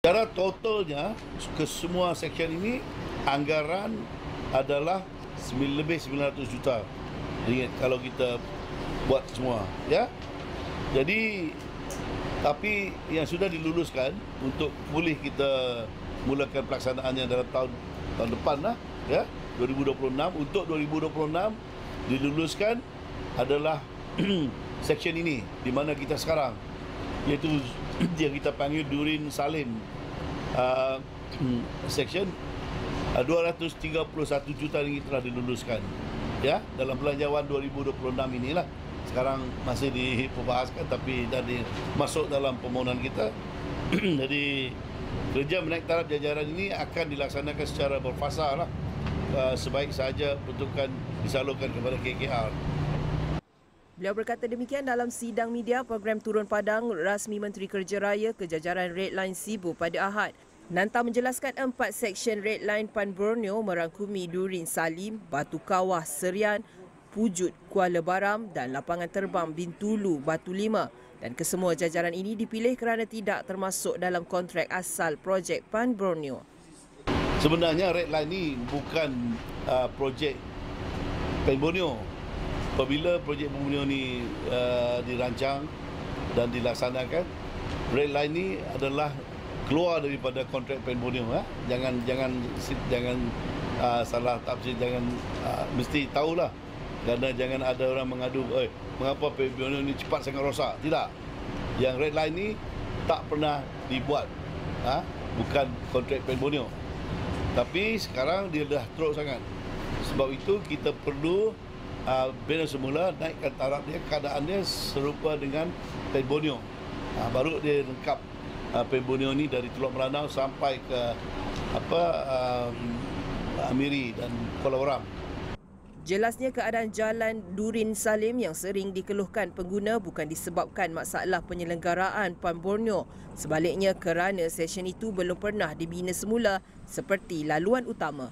Secara totalnya ke semua seksyen ini anggaran adalah lebih 900 juta ringgit kalau kita buat semua, ya. Jadi tapi yang sudah diluluskan untuk boleh kita mulakan pelaksanaannya dalam tahun depan lah, ya, 2026. Untuk 2026 diluluskan adalah seksyen ini di mana kita sekarang, iaitu yang kita panggil Durin Salim, seksyen 231 juta ringgit telah diluluskan, ya, dalam belanjawan 2026 inilah. Sekarang masih diperbahaskan tapi dah masuk dalam permohonan kita. Jadi kerja menaik taraf jajaran ini akan dilaksanakan secara berfasa lah. Sebaik sahaja bentukan disalurkan kepada KKR. Beliau berkata demikian dalam sidang media program Turun Padang rasmi Menteri Kerja Raya ke jajaran Red Line Sibu pada Ahad. Nanta menjelaskan 4 seksyen Red Line Pan Borneo merangkumi Durin Salim, Batu Kawah Serian, Pujut Kuala Baram dan lapangan terbang Bintulu Batu Lima, dan kesemua jajaran ini dipilih kerana tidak termasuk dalam kontrak asal projek Pan Borneo. Sebenarnya Red Line ini bukan projek Pan Borneo. Apabila projek Pan Borneo ini dirancang dan dilaksanakan, Red Line ini adalah keluar daripada kontrak Pan Borneo. Jangan salah tafsir, jangan mesti tahulah. Kerana jangan ada orang mengadu, mengapa Pan Borneo ini cepat sangat rosak. Tidak. Yang Red Line ini tak pernah dibuat. Bukan kontrak Pan Borneo. Tapi sekarang dia dah teruk sangat. Sebab itu kita perlu bina semula, naikkan taraf dia, keadaan dia serupa dengan Pan Borneo. Baru dia lengkap Pan Borneo ini dari Teluk Melanau sampai ke Amiri dan Kuala Waram. Jelasnya keadaan jalan Durin Salim yang sering dikeluhkan pengguna bukan disebabkan masalah penyelenggaraan Pan Borneo. Sebaliknya kerana sesyen itu belum pernah dibina semula seperti laluan utama.